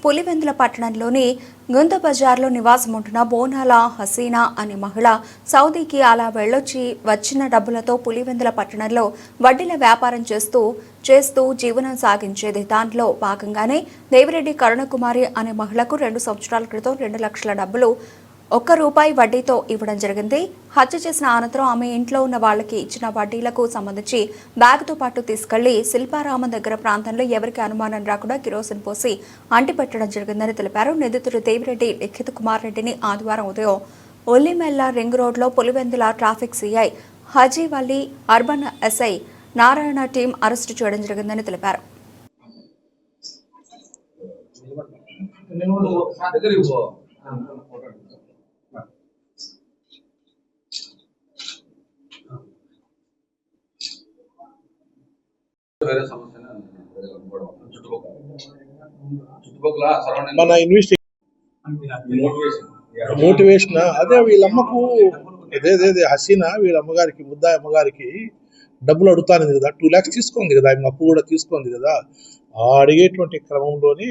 పులివెందుల పట్టణంలోని గుంత బజార్లో నివాసముంటున్న బోనాల హసీనా అనే మహిళ సౌదీకి అలా వెళ్ళొచ్చి వచ్చిన డబ్బులతో పులివెందుల పట్టణంలో వడ్డీల వ్యాపారం చేస్తూ జీవనం సాగించేది. దాంట్లో భాగంగానే దేవిరెడ్డి కరుణకుమారి అనే మహిళకు 2 సంవత్సరాల క్రితం 2 లక్షల డబ్బులు ₹1 వడ్డీతో ఇవ్వడం జరిగింది. హత్య చేసిన అనంతరం ఆమె ఇంట్లో ఉన్న వాళ్ళకి ఇచ్చిన వడ్డీలకు సంబంధించి బ్యాగ్తో పాటు తీసుకెళ్లి శిల్పారామం దగ్గర ప్రాంతంలో ఎవరికి అనుమానం రాకుండా కిరోసిన్ పోసి అంటిపెట్టడం జరిగిందని తెలిపారు. నిందితుడు దేవిరెడ్డి లిఖిత్ కుమార్ రెడ్డిని ఆదివారం ఉదయం ఒల్లిమెల్ల రింగ్ రోడ్లో Pulivendula traffic CI Hajivalli, urban SI Narayana team arrest చేయడం జరిగిందని తెలిపారు. మన మోటివేషన్ అదే వీళ్ళమ్మకు అదే హసీనా వీళ్ళ అమ్మగారికి ముద్దాయి అమ్మగారికి డబ్బులు అడుగుతానింది కదా, 2 lakhs తీసుకుంది కదా, ఆమె అప్పు కూడా తీసుకుంది కదా. ఆ అడిగేటువంటి క్రమంలోని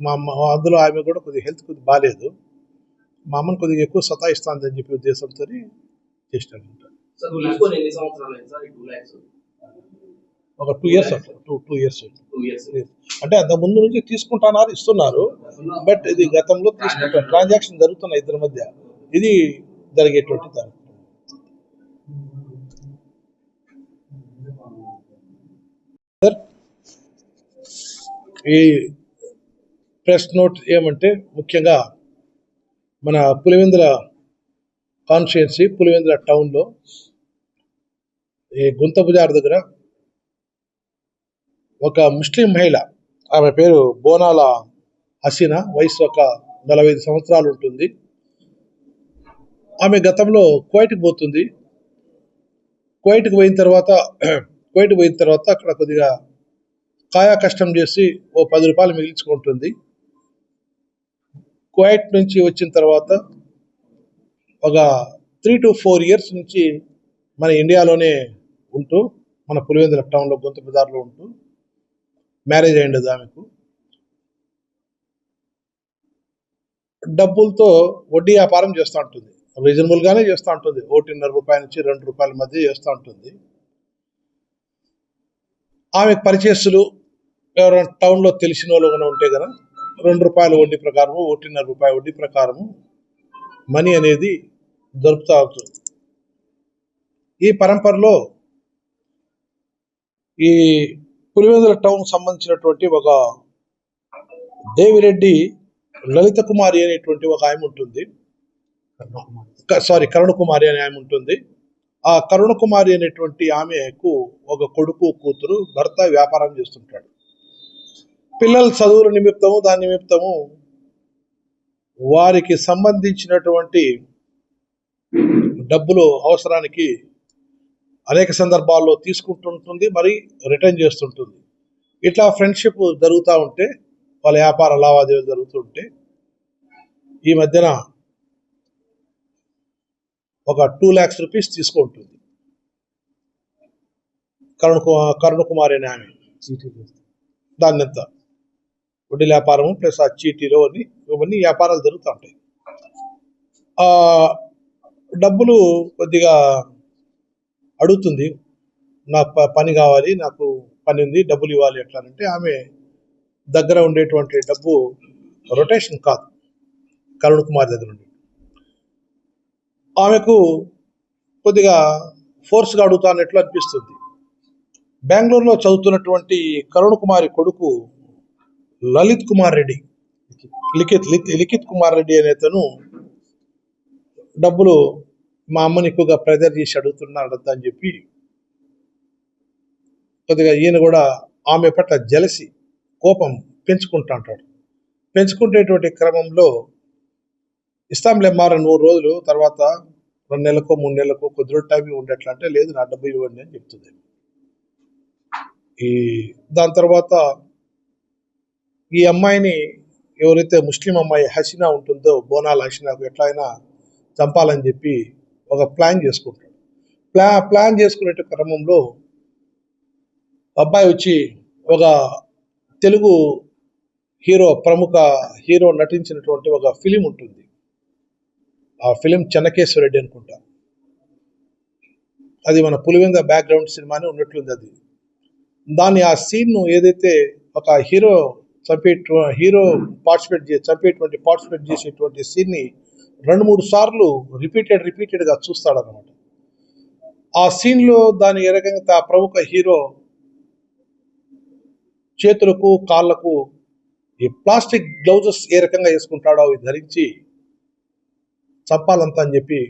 మా అమ్మ అందులో ఆమె కూడా కొద్దిగా హెల్త్ కొద్దిగా బాగాలేదు, మా అమ్మని కొద్దిగా ఎక్కువ సతాయిస్తుంది అని చెప్పి ఉద్దేశంతో చేసినాను. ఒక 2 years 2 years అంటే అంత ముందు నుంచి తీసుకుంటున్నారు, ఇస్తున్నారు. బట్ ఇది గతంలో తీసుకుంటారు, ట్రాన్సాక్షన్ జరుగుతున్నాయి ఇద్దరి మధ్య, ఇది జరిగేటువంటి దాని. ఈ ప్రెస్ నోట్ ఏమంటే ముఖ్యంగా మన పులివెందుల కాన్స్టిట్యుయెన్సీ పులివెందుల టౌన్లో ఈ గుంత బజార్ దగ్గర ఒక ముస్లిం మహిళ, ఆమె పేరు బోనాల హసీనా, వయసు ఒక 45 సంవత్సరాలు ఉంటుంది. ఆమె గతంలో కువైట్కి పోతుంది. కువైట్కి పోయిన తర్వాత అక్కడ కొద్దిగా కాయా కష్టం చేసి ఓ ₹10 మిగిల్చుకుంటుంది. కువైట్ నుంచి వచ్చిన తర్వాత ఒక 3 to 4 years నుంచి మన ఇండియాలోనే ఉంటూ మన పులివెందుల టౌన్లో గుంత బజార్లో ఉంటూ మ్యారేజ్ అయ్యింది. ఆమెకు డబ్బులతో వడ్డీ వ్యాపారం చేస్తూ ఉంటుంది, రీజనబుల్గానే చేస్తూ ఉంటుంది. ₹1.5 నుంచి ₹2 మధ్య చేస్తూ ఉంటుంది. ఆమె పరిచయస్తులు ఎవరైనా టౌన్లో తెలిసిన వాళ్ళు ఉంటే కదా, ₹2 వడ్డీ ప్రకారము, ₹1.5 వడ్డీ ప్రకారము మనీ అనేది దొరుకుతూ ఉంటుంది. ఈ పరంపరలో ఈ పులివెందుల టౌన్ సంబంధించినటువంటి ఒక దేవిరెడ్డి లలిత కుమారి అనేటువంటి ఒక ఆమె ఉంటుంది, కరుణకుమారి అనే ఆమె ఉంటుంది. ఆ కరుణకుమారి అనేటువంటి ఆమెకు ఒక కొడుకు, కూతురు, భర్త వ్యాపారం చేస్తుంటాడు. పిల్లల చదువుల నిమిత్తము దాని నిమిత్తము వారికి సంబంధించినటువంటి డబ్బులు అవసరానికి అనేక సందర్భాల్లో తీసుకుంటుంటుంది, మరి రిటర్న్ చేస్తుంటుంది. ఇట్లా ఫ్రెండ్షిప్ జరుగుతూ ఉంటే, వాళ్ళ వ్యాపార లావాదేవీలు జరుగుతుంటే ఈ మధ్యన ఒక ₹2 lakhs తీసుకుంటుంది కరుణకుమారి అనే ఆమె. దాన్ని ఎంత వడ్డీ వ్యాపారము ప్లస్ ఆ చీటీలో ఇవన్నీ వ్యాపారాలు జరుగుతూ ఉంటాయి. ఆ డబ్బులు కొద్దిగా అడుగుతుంది, నాకు పని కావాలి, నాకు పని ఉంది, డబ్బులు ఇవ్వాలి ఎట్లా అంటే, ఆమె దగ్గర ఉండేటువంటి డబ్బు రొటేషన్ కాదు, కరుణకుమారి దగ్గర ఉండే ఆమెకు కొద్దిగా ఫోర్స్గా అడుగుతానట్లు అనిపిస్తుంది. బెంగళూరులో చదువుతున్నటువంటి కరుణకుమారి కొడుకు లిఖిత్ కుమార్ రెడ్డి అనేతను డబ్బులు మా అమ్మని ఎక్కువగా ప్రెజర్ చేసి అడుగుతున్నాడు అని చెప్పి కొద్దిగా ఈయన కూడా ఆమె పట్ల జలసి, కోపం పెంచుకుంటూ ఉంటాడు. పెంచుకునేటువంటి క్రమంలో ఇస్తాంలే 3 రోజులు తర్వాత 2 నెలలకో 3 నెలలకో కొద్ది రోజులు టైం ఉండేట్లా అంటే, లేదు నా డబ్బు ఇవ్వండి అని చెప్తుంది. దాని తర్వాత ఈ అమ్మాయిని ఎవరైతే ముస్లిం అమ్మాయి హసీనా ఉంటుందో, బోనాల హసీనాకు ఎట్లయినా చంపాలని చెప్పి ఒక ప్లాన్ చేసుకుంటాడు. ప్లాన్ చేసుకునే క్రమంలో అబ్బాయి వచ్చి ఒక తెలుగు ప్రముఖ హీరో నటించినటువంటి ఒక ఫిలిం ఉంటుంది. ఆ ఫిలిం చెన్నకేశ్వరరెడ్డి అనుకుంటా. అది మన పులివెంద బ్యాక్గ్రౌండ్ సినిమానే ఉన్నట్లుంది అది. ఆ సీన్ ఏదైతే ఒక హీరో పార్టిసిపేట్ చేసేటువంటి సీన్ని 2-3 సార్లు రిపీటెడ్గా చూస్తాడనమాట. ఆ సీన్లో దాని ఎరగంగా ఆ ప్రముఖ హీరో చేతులకు కాళ్ళకు ఈ ప్లాస్టిక్ గ్లౌజెస్ ఏ రకంగా వేసుకుంటాడో అవి ధరించి చంపాలంతా అని చెప్పి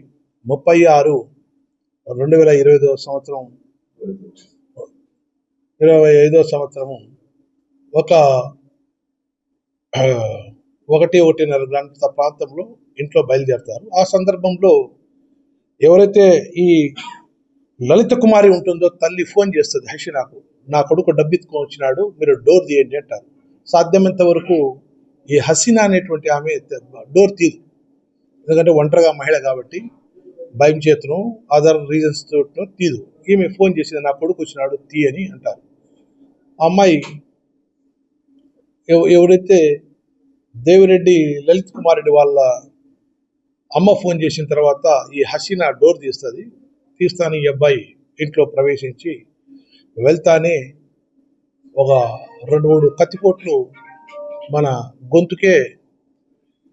36/2025 సంవత్సరం 25వ సంవత్సరము ఒక 1-1:30 గంటల ప్రాంతంలో ఇంట్లో బయలుదేరుతారు. ఆ సందర్భంలో ఎవరైతే ఈ లలిత కుమారి ఉంటుందో తల్లి ఫోన్ చేస్తుంది హసీనాకు, నా కొడుకు డబ్బెత్తుకొని వచ్చినాడు, మీరు డోర్ తీయండి అంటారు. సాధ్యమైనంత వరకు ఈ హసీనా అనేటువంటి ఆమె డోర్ తీదు, ఎందుకంటే ఒంటరిగా మహిళ కాబట్టి భయం చేతను అదర్ రీజన్స్ తోటో తీదు. ఈమె ఫోన్ చేసింది, నా కొడుకు వచ్చినాడు తీ అని అంటారు. ఆ అమ్మాయి ఎవరైతే దేవిరెడ్డి లలిత్ కుమార్ రెడ్డి వాళ్ళ అమ్మ ఫోన్ చేసిన తర్వాత ఈ హసీనా డోర్ తీస్తాను ఈ అబ్బాయి ఇంట్లో ప్రవేశించి వెళ్తానే ఒక 2-3 కత్తిపోట్లు మన గొంతుకే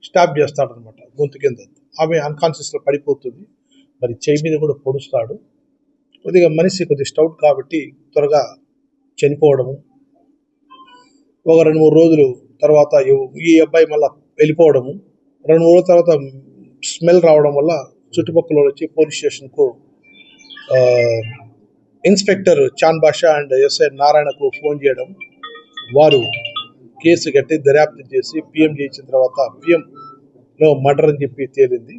స్టాప్ చేస్తాడనమాట. గొంతు కింద ఆమె అన్కాన్షియస్లో పడిపోతుంది. మరి చెయ్యి మీద కూడా పొడుస్తాడు. కొద్దిగా కొద్దిగా స్టౌట్ కాబట్టి త్వరగా చనిపోవడము. ఒక 2-3 రోజులు తర్వాత ఈ అబ్బాయి మళ్ళీ వెళ్ళిపోవడము. 2-3 రోజుల తర్వాత స్మెల్ రావడం వల్ల చుట్టుపక్కల వచ్చి పోలీస్ స్టేషన్కు inspector Chan Basha and SI నారాయణకు ఫోన్ చేయడం, వారు కేసు కట్టి దర్యాప్తు చేసి పిఎం చేయించిన తర్వాత పిఎంలో మర్డర్ అని చెప్పి తేలింది.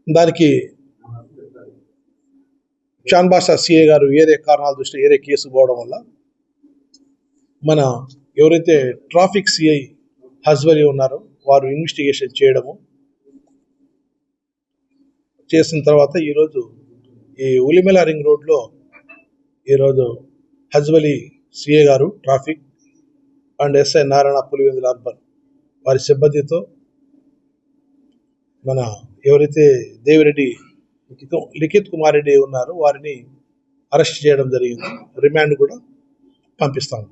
దానికి చాన్ బాషా సిఐ గారు వేరే కారణాల దృష్టి వేరే కేసు పోవడం వల్ల మన ఎవరైతే ట్రాఫిక్ సిఐ హజ్వరి ఉన్నారో వారు ఇన్వెస్టిగేషన్ చేసిన తర్వాత ఈరోజు ఈ ఉలిమెల రింగ్ రోడ్లో ఈరోజు హజ్వలి సిఏ గారు traffic and SI Narayana Pulivendula urban వారి సిబ్బందితో మన ఎవరైతే దేవిరెడ్డి లిఖిత్ కుమార్ రెడ్డి ఉన్నారో వారిని అరెస్ట్ చేయడం జరిగింది. రిమాండ్ కూడా పంపిస్తాము.